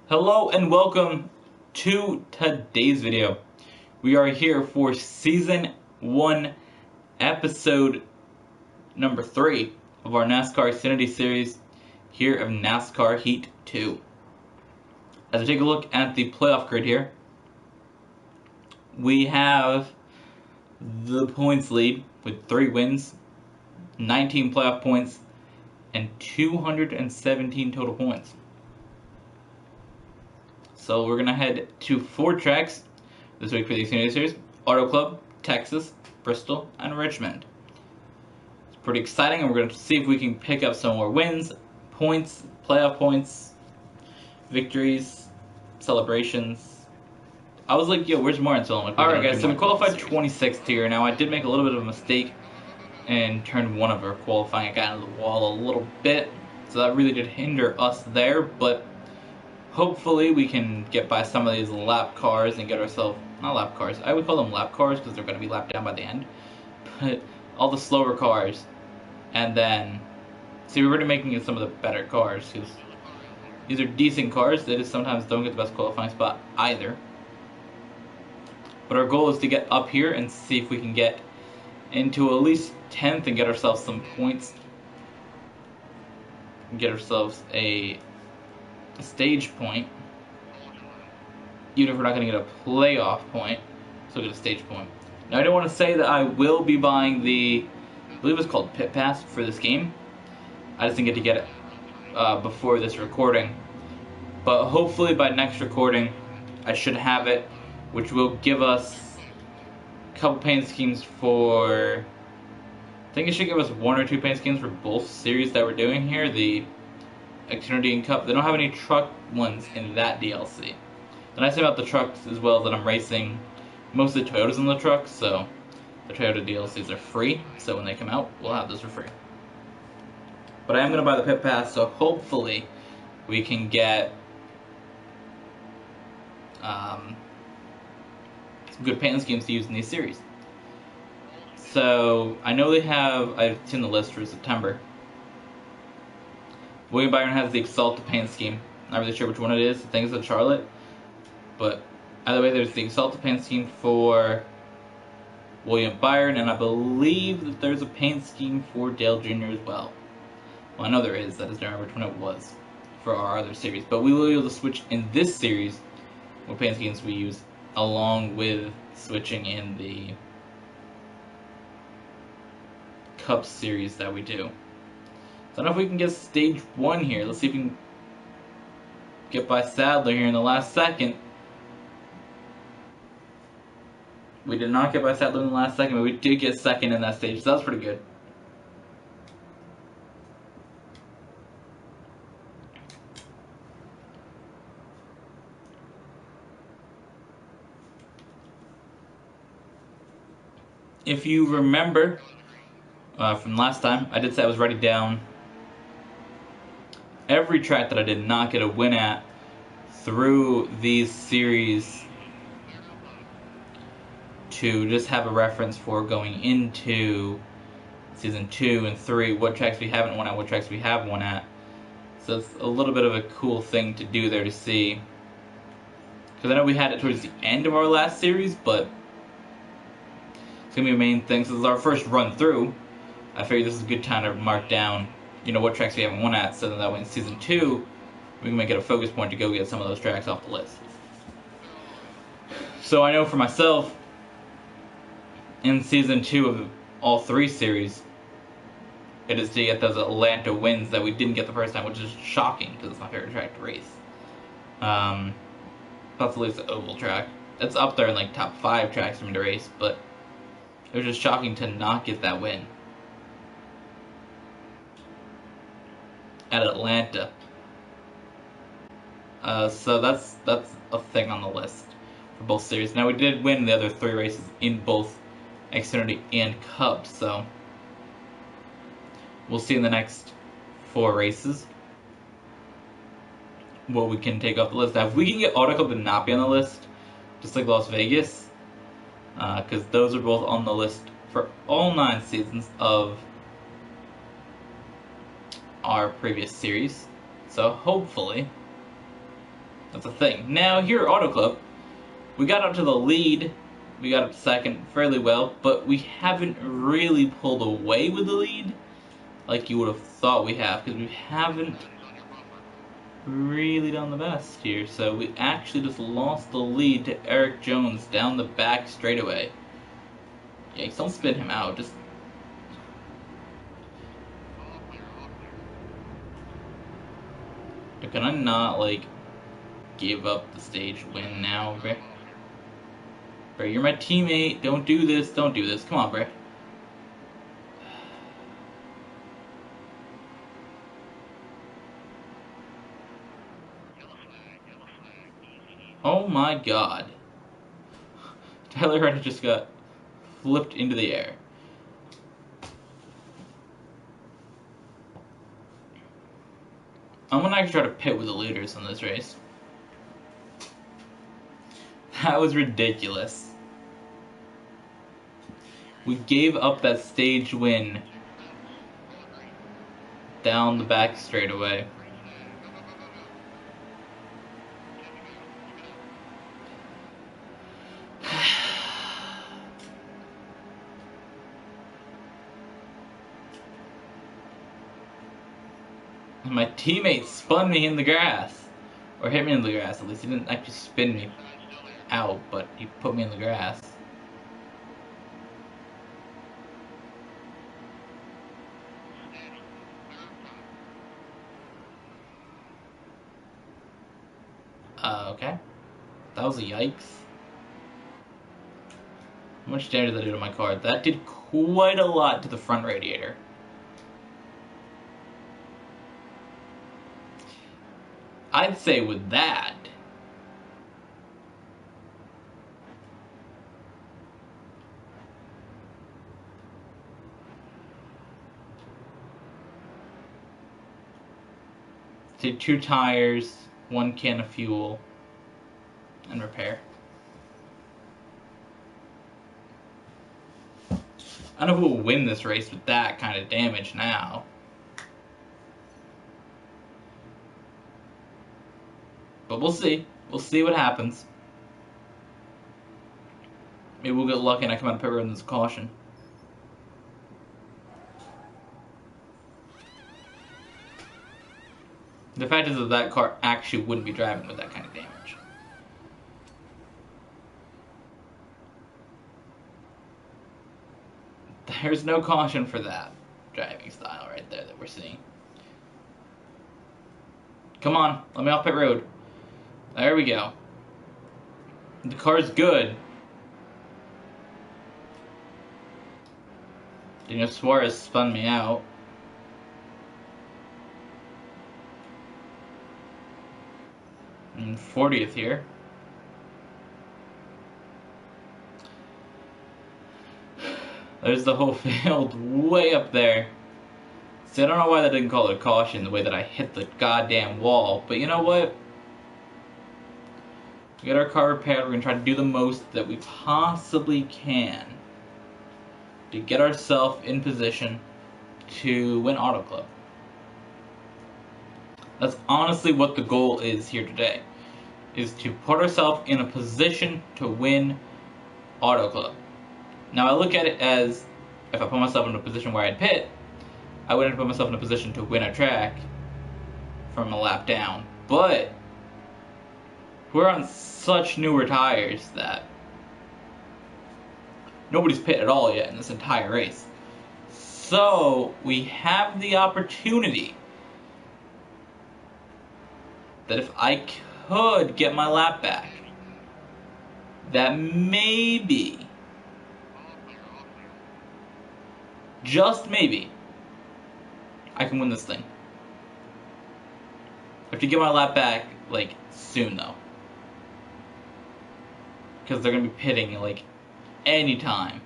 Hello and welcome to today's video. We are here for Season 1, Episode number 3 of our NASCAR Xfinity series here of NASCAR Heat 2. As we take a look at the playoff grid here, we have the points lead with 3 wins, 19 playoff points, and 217 total points. So we're going to head to 4 tracks this week for the Xfinity Series: Auto Club, Texas, Bristol, and Richmond. It's pretty exciting, and we're going to see if we can pick up some more wins, points, playoff points, victories, celebrations. I was like, yo, where's Martin? So I'm like, alright guys, so we qualified 26th here. Now I did make a little bit of a mistake and turned one of our qualifying. I got into the wall a little bit, so that really did hinder us there, but hopefully we can get by some of these lap cars and get ourselves, not lap cars, I would call them lap cars because they're going to be lapped down by the end, but all the slower cars, and then, see, we're already making it some of the better cars, because these are decent cars. They just sometimes don't get the best qualifying spot either. But our goal is to get up here and see if we can get into at least 10th and get ourselves some points, and get ourselves a stage point, even if we're not going to get a playoff point, so we'll get a stage point. Now I don't want to say that I will be buying the, I believe it's called Pit Pass for this game. I just didn't get to get it before this recording, but hopefully by next recording I should have it, which will give us a couple paint schemes for, I think it should give us 1 or 2 paint schemes for both series that we're doing here, the Xfinity and Cup. They don't have any truck ones in that DLC. The nice thing about the trucks as well is that I'm racing most of the Toyotas in the trucks, so the Toyota DLCs are free, so when they come out, we'll have those for free. But I am going to buy the Pit Pass, so hopefully we can get some good paint schemes to use in these series. So I know they have, I've seen the list for September. William Byron has the Exalted paint scheme. Not really sure which one it is. I think it's at Charlotte. But either way, there's the Exalted paint scheme for William Byron, and I believe that there's a paint scheme for Dale Jr. as well. Well, I know there is. I just don't remember which one it was for our other series. But we will be able to switch in this series what paint schemes we use, along with switching in the Cup series that we do. So I don't know if we can get stage 1 here. Let's see if we can get by Sadler here in the last second. We did not get by Sadler in the last second, but we did get second in that stage, so that was pretty good. If you remember from last time, I did say I was writing down every track that I did not get a win at through these series to just have a reference for going into Season 2 and 3, what tracks we haven't won at, what tracks we have won at. So it's a little bit of a cool thing to do there to see. Because I know we had it towards the end of our last series, but it's going to be a main thing. Since it's our first run through, I figured this is a good time to mark down, you know, what tracks we haven't won at, so that way in Season 2, we can make it a focus point to go get some of those tracks off the list. So I know for myself, in Season 2 of all 3 series, it is to get those Atlanta wins that we didn't get the first time, which is shocking, because it's my favorite track to race. Possibly it's the oval track. It's up there in like top 5 tracks for me to race, but it was just shocking to not get that win at Atlanta. So that's a thing on the list for both series. Now we did win the other 3 races in both Xfinity and Cup, so we'll see in the next 4 races what we can take off the list. Now if we can get Auto Club to not be on the list, just like Las Vegas, because those are both on the list for all 9 seasons of our previous series. So hopefully That's a thing. Now, here at Auto Club, we got up to the lead. We got up to second fairly well, but we haven't really pulled away with the lead like you would have thought we have, because we haven't really done the best here. So we actually just lost the lead to Eric Jones down the back straightaway. Yikes, don't spin him out, just... Can I not, like, give up the stage win now, Bray? Bray, you're my teammate, don't do this, don't do this. Come on, Bray. Oh my god. Tyler Reddick just got flipped into the air. I'm gonna actually try to pit with the leaders in this race. That was ridiculous. We gave up that stage win down the back straightaway. My teammate spun me in the grass. Or hit me in the grass, at least. He didn't actually spin me out, but he put me in the grass. Okay. That was a yikes. How much damage did that do to my car? That did quite a lot to the front radiator. I'd say with that, take 2 tires, 1 can of fuel, and repair. I don't know who will win this race with that kind of damage now. But we'll see. We'll see what happens. Maybe we'll get lucky and I come out of pit road and there's caution. The fact is that that car actually wouldn't be driving with that kind of damage. There's no caution for that driving style right there that we're seeing. Come on, let me off pit road. There we go. The car's good. Daniel Suarez spun me out. And 40th here. There's the whole field way up there. See, I don't know why they didn't call it a caution the way that I hit the goddamn wall, but you know what? We got our car repaired. We're going to try to do the most that we possibly can to get ourselves in position to win Auto Club. That's honestly what the goal is here today, is to put ourselves in a position to win Auto Club. Now I look at it as, if I put myself in a position where I'd pit, I wouldn't put myself in a position to win a track from a lap down. But we're on such newer tires that nobody's pit at all yet in this entire race. So we have the opportunity that if I could get my lap back, that maybe, just maybe, I can win this thing. I have to get my lap back, like, soon though. Because they're going to be pitting, like, anytime.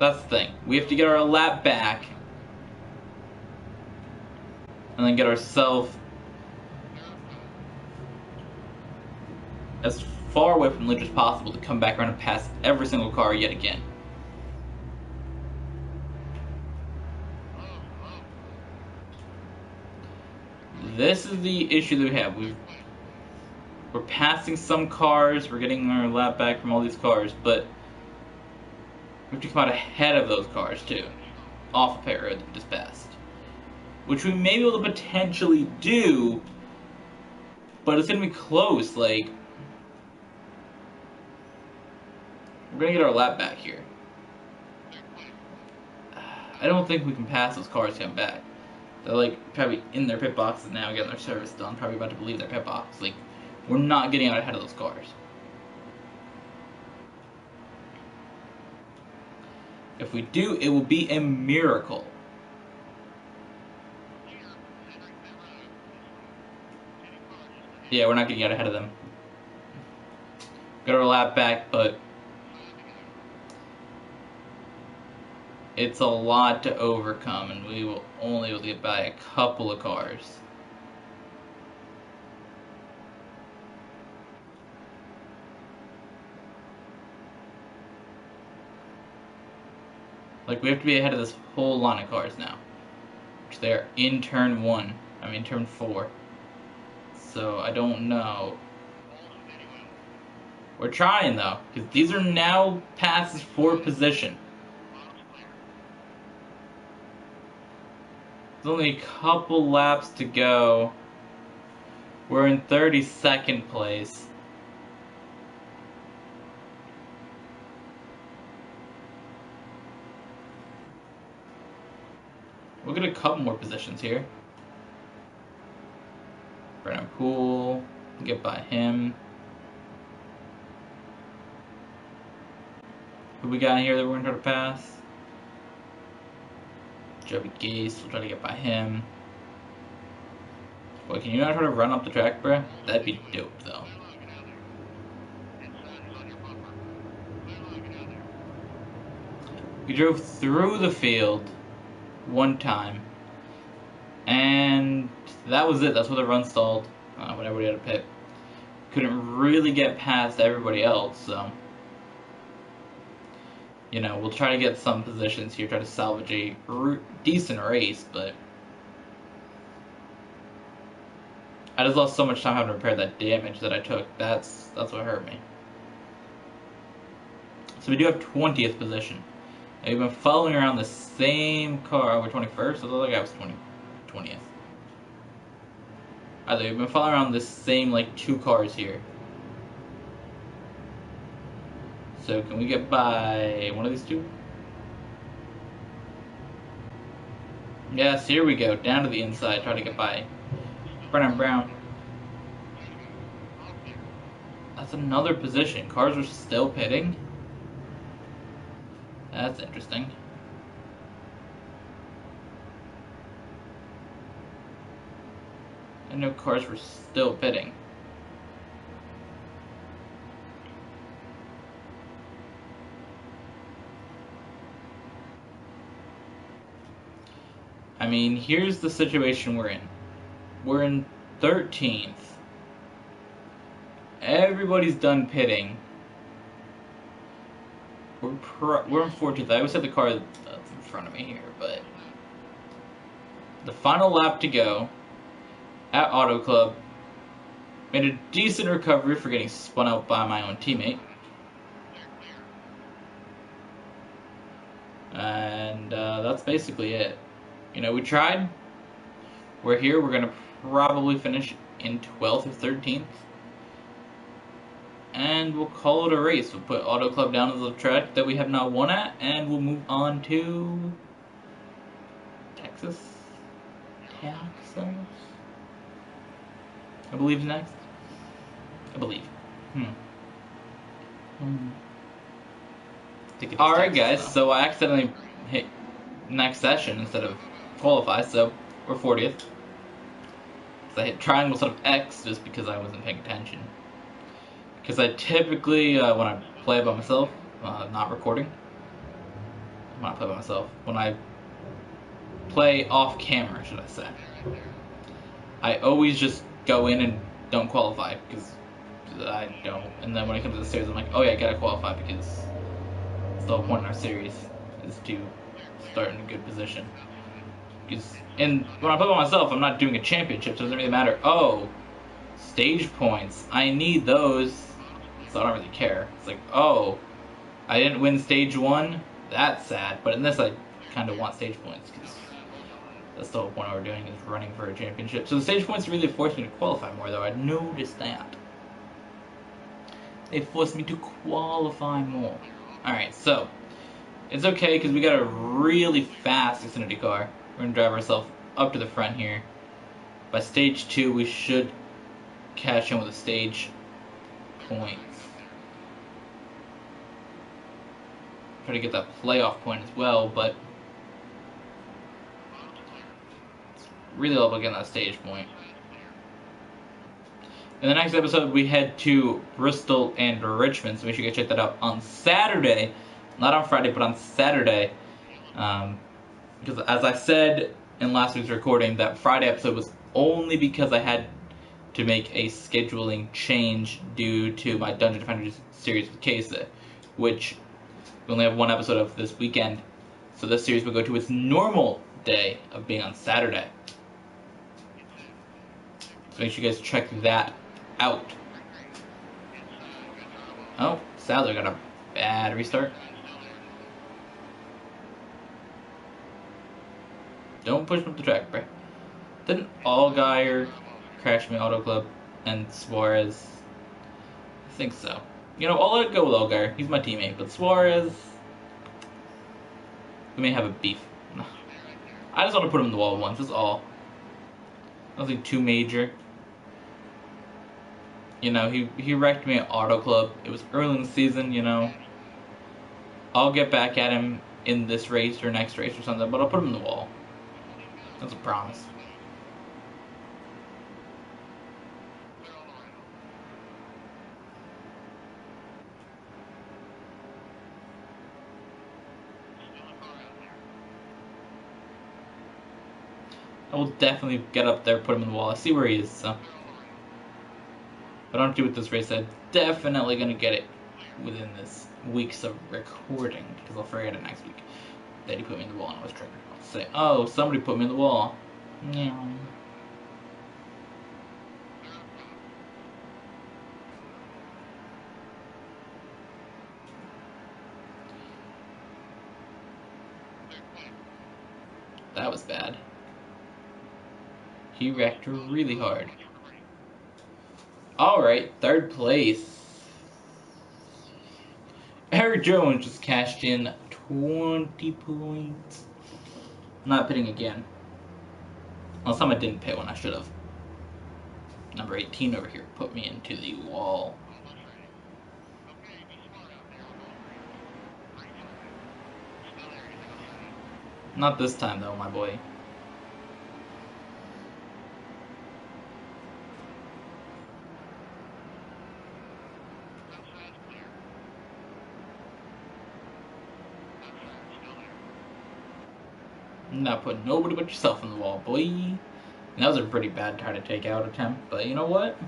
That's the thing. We have to get our lap back. And then get ourselves as far away from the lead as possible to come back around and pass every single car yet again. this is the issue that we have. We're passing some cars, we're getting our lap back from all these cars, but we have to come out ahead of those cars too, off a pit road that just passed. Which we may be able to potentially do, but it's going to be close. Like, we're going to get our lap back here. I don't think we can pass those cars coming back. They're like probably in their pit boxes now, getting their service done, probably about to leave their pit box. Like, we're not getting out ahead of those cars. If we do, it will be a miracle. Yeah, we're not getting out ahead of them. Got our lap back, but it's a lot to overcome, and we will only be able to get by a couple of cars. Like, we have to be ahead of this whole line of cars now. Which they are in turn 4. So, I don't know. We're trying, though, because these are now passes for position. There's only a couple laps to go. We're in 32nd place. We'll get a couple more positions here. Brennan Poole, get by him. Who we got here that we're going to try to pass? Joey Gase, we'll try to get by him. Boy, can you not try to run up the track, bruh? That'd be dope, though. We drove through the field one time, and that was it. That's where the run stalled when everybody had a pit. Couldn't really get past everybody else, so you know, we'll try to get some positions here, try to salvage a decent race, but I just lost so much time having to repair that damage that I took. That's what hurt me. So we do have 20th position. And we've been following around the same car. Oh, we're 21st? So the other guy was 20th. Either we've been following around the same, like, 2 cars here. So can we get by one of these 2? Yes, here we go. Down to the inside. Try to get by Brennan Brown. That's another position. Cars are still pitting. That's interesting. I know cars were still pitting. I mean, here's the situation we're in. We're in 13th. Everybody's done pitting. We're in 14th. I always had the car that's in front of me here, but the final lap to go at Auto Club. Made a decent recovery for getting spun out by my own teammate. And that's basically it. You know, we tried. We're here. We're going to probably finish in 12th or 13th. And we'll call it a race. We'll put Auto Club down as the track that we have not won at. And we'll move on to Texas. I believe is next. I believe. Alright guys, so I accidentally hit next session instead of qualify, so we're 40th. So I hit triangle instead of X just because I wasn't paying attention. Because I typically, when I play by myself, not recording, when I play by myself, when I play off camera, should I say, I always just go in and don't qualify because I don't. And then when it comes to the series, I'm like, oh yeah, I gotta qualify because it's the whole point in our series is to start in a good position. And when I play by myself, I'm not doing a championship, so it doesn't really matter. Oh, stage points. I need those, so I don't really care. It's like, oh, I didn't win stage 1. That's sad. But in this, I kind of want stage points because that's the whole point of what we're doing is running for a championship. So the stage points really forced me to qualify more, though. I noticed that. They forced me to qualify more. Alright, so it's okay because we got a really fast Xfinity car. We're going to drive ourselves up to the front here. By stage 2, we should catch in with a stage points. Try to get that playoff point as well, but it's really all about getting that stage point. In the next episode, we head to Bristol and Richmond, so we should go check that out on Saturday. Not on Friday, but on Saturday. Because as I said in last week's recording, that Friday episode was only because I had to make a scheduling change due to my Dungeon Defenders series with Kesa, which we only have one episode of this weekend. So this series will go to its normal day of being on Saturday. So make sure you guys check that out. Oh, Sadler got a bad restart. Don't push him up the track, bro. Didn't Allgaier crash me Auto Club and Suarez? I think so. You know, I'll let it go with Allgaier. He's my teammate. But Suarez, we may have a beef. I just want to put him in the wall once. That's all. Nothing too major. You know, he wrecked me at Auto Club. It was early in the season, you know. I'll get back at him in this race or next race or something, but I'll put him in the wall. That's a promise. I will definitely get up there, put him in the wall. I see where he is, so. If I don't do it this race, I'm definitely going to get it within this weeks of recording, because I'll forget it next week that he put me in the wall and I was triggered. I'll say, oh, somebody put me in the wall. Yeah. That was bad. He wrecked really hard. Alright, third place. Eric Jones just cashed in 20 points. I'm not pitting again. Last time I didn't pit when I should have. Number 18 over here put me into the wall. Not this time though, my boy. Not putting nobody but yourself in the wall, boy. And that was a pretty bad try to take out attempt, but you know what?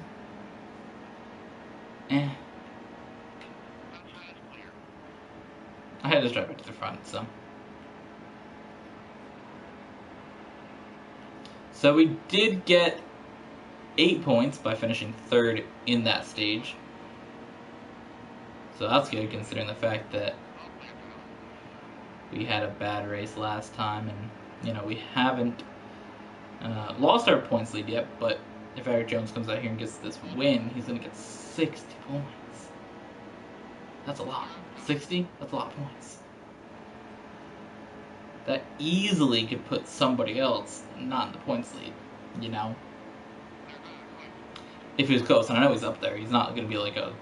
I had to drive it to the front, so. So we did get 8 points by finishing third in that stage. So that's good considering the fact that we had a bad race last time, and you know we haven't lost our points lead yet. But if Eric Jones comes out here and gets this win, he's gonna get 60 points. That's a lot. 60? That's a lot of points. That easily could put somebody else not in the points lead, you know. If he was close, and I know he's up there, he's not gonna be like a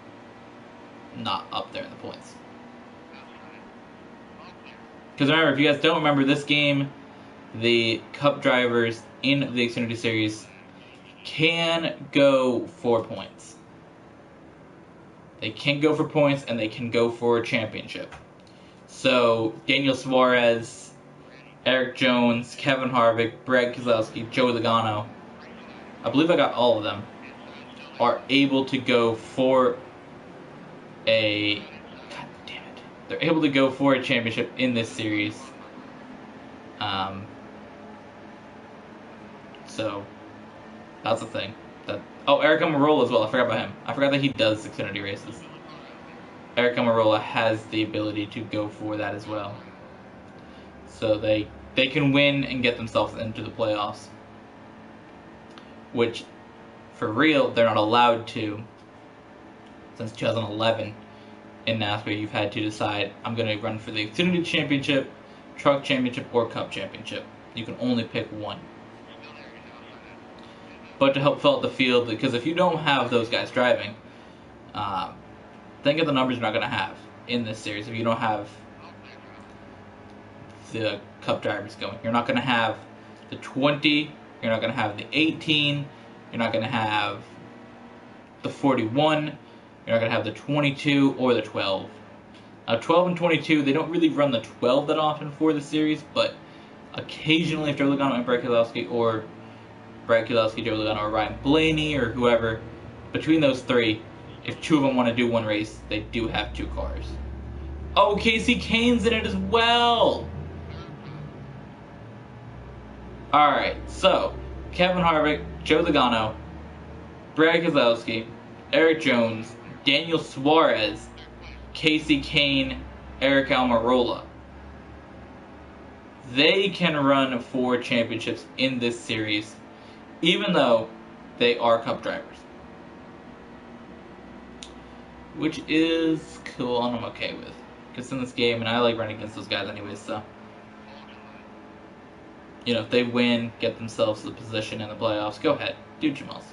not up there in the points. Because remember, if you guys don't remember this game, the Cup drivers in the Xfinity Series can go for points. They can go for points, and they can go for a championship. So, Daniel Suarez, Eric Jones, Kevin Harvick, Brad Keselowski, Joey Logano, I believe I got all of them, are able to go for a... They're able to go for a championship in this series. So that's the thing. Eric Almirola as well. I forgot about him. I forgot that he does Xfinity races. Eric Almirola has the ability to go for that as well. So they can win and get themselves into the playoffs, which for real they're not allowed to. Since 2011 in NASCAR, you've had to decide, I'm going to run for the Xfinity Championship, Truck Championship, or Cup Championship. You can only pick one. But to help fill out the field, because if you don't have those guys driving, think of the numbers you're not going to have in this series if you don't have the Cup drivers going. You're not going to have the 20, you're not going to have the 18, you're not going to have the 41, you're not going to have the 22 or the 12. Now 12 and 22, they don't really run the 12 that often for the series, but occasionally if Joe Logano and Brad Keselowski, or Brad Keselowski, Joe Logano, or Ryan Blaney, or whoever, between those three, if two of them want to do one race, they do have two cars. Oh, Casey Kane's in it as well! Alright, so, Kevin Harvick, Joe Logano, Brad Keselowski, Eric Jones, Daniel Suarez, Casey Kane, Eric Almirola. They can run 4 championships in this series, even though they are Cup drivers. Which is cool and I'm okay with. Because in this game, and I like running against those guys anyways, so. You know, if they win, get themselves the position in the playoffs, go ahead. Do what you must.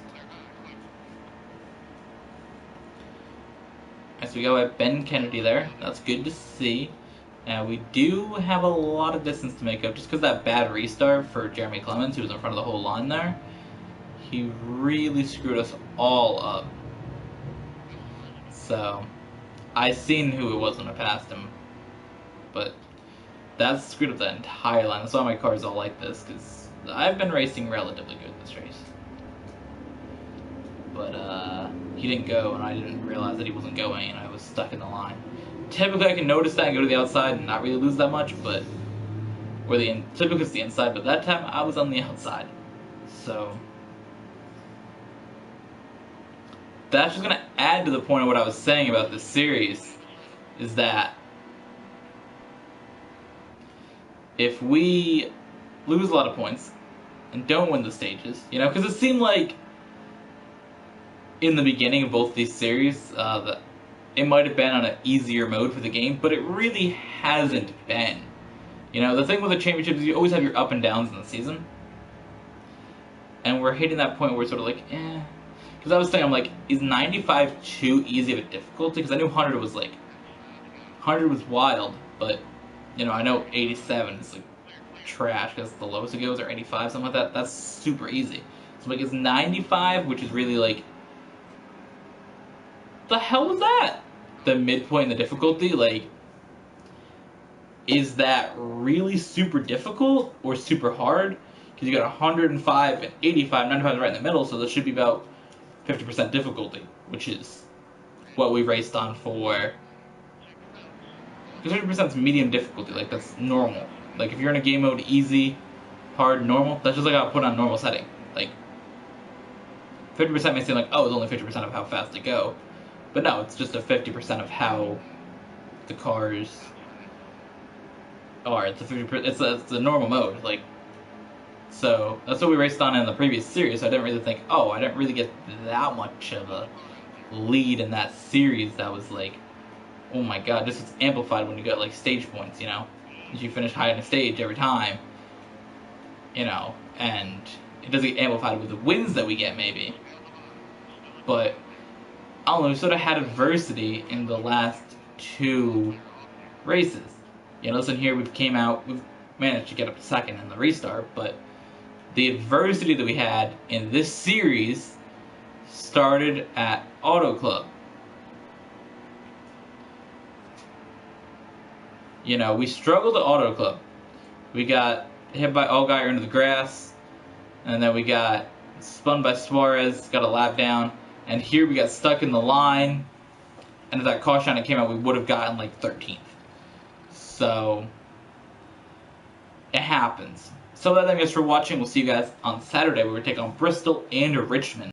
So we got Ben Kennedy there. That's good to see. We do have a lot of distance to make up just because that bad restart for Jeremy Clements, who was in front of the whole line there. He really screwed us all up. So, I seen who it was when I passed him. But that screwed up the entire line. That's why my car is all like this, because I've been racing relatively good this race. But he didn't go, and I didn't realize that he wasn't going, and I was stuck in the line. Typically, I can notice that and go to the outside and not really lose that much, but typically it's the inside. But that time, I was on the outside, so that's just gonna add to the point of what I was saying about this series, is that if we lose a lot of points and don't win the stages, you know, because it seemed like in the beginning of both these series, that it might have been on an easier mode for the game, but it really hasn't been. You know, the thing with the championships is you always have your up and downs in the season. And we're hitting that point where we're sort of like, eh. Because I was thinking, I'm like, is 95 too easy of a difficulty? Because I knew 100 was like, 100 was wild, but, you know, I know 87 is like trash, because the lowest it goes, or 85, something like that. That's super easy. So like, is 95, which is really like, the hell was that? The midpoint in the difficulty, like, is that really super difficult or super hard? Because you got 105 and 85, 95 is right in the middle, so this should be about 50% difficulty, which is what we raced on for. Because 50% is medium difficulty, like that's normal. Like if you're in a game mode easy, hard, normal, that's just like how I put on normal setting. Like 50% may seem like, oh, it's only 50% of how fast they go. But no, it's just a 50% of how the cars are. It's a 50%. It's a normal mode. Like, so that's what we raced on in the previous series. So I didn't really think, oh, I didn't really get that much of a lead in that series. That was like, oh my god, this is amplified when you get like stage points. You know, as you finish high in a stage every time. You know, and it doesn't get amplified with the wins that we get maybe, but I don't know, we sort of had adversity in the last 2 races. You know, listen here, we've managed to get up to second in the restart, but the adversity that we had in this series started at Auto Club. You know, we struggled at Auto Club. We got hit by Allgaier into the grass, and then we got spun by Suarez, got a lap down. And here we got stuck in the line, and if that caution came out, we would have gotten like 13th. So, it happens. So thank you guys for watching. We'll see you guys on Saturday where we take on Bristol and Richmond.